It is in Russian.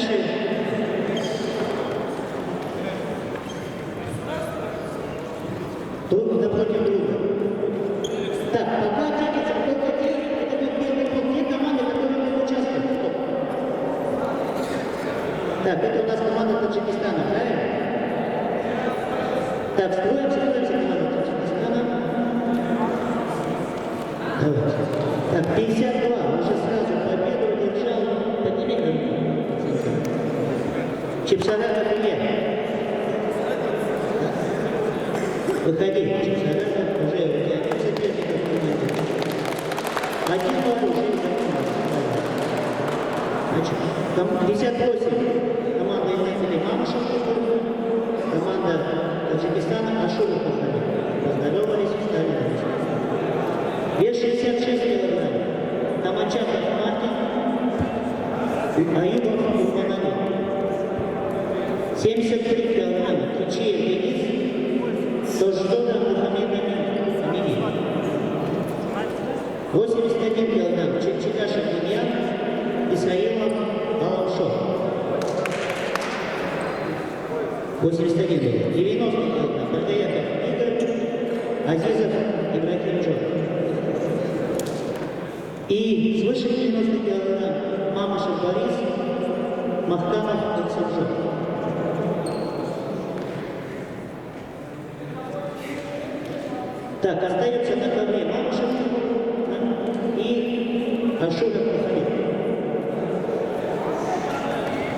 Дальше. Тут напротив друга. Так, пока тянется кто-то делает, это будет первый ход. Те команды, которые не участвуют. Стоп. Так, это у нас команда Таджикистана, правильно? Так, строимся команда Таджикистана. Давайте. Так, 52. Уже сразу победу удержал. Подними руку. Чипсарата, привет. Выходи, Чипсарата, уже у тебя соперников команды. Один балл уже из Значит, 58. Команда издателей Мамышев, команда Таджикистана Ашуров позвонили. Поздоровались, встали на место. Вес 66 килограмм. Тамачаков Мартин, Аюбов Мухаммадин. 73 килограмма. Кичиев Денис, Тождода Мухаммед Амини. 81 килограмм. Чечикашев Илья, Исраилов Алавшов. 81 килограмм. 90 килограмм. Бардаяков Игорь, Азизов Ибрахим Джон. И свыше 90 килограмм Мамышев Борис, Махтамов Александр. Так, остается на ковре Мамышев.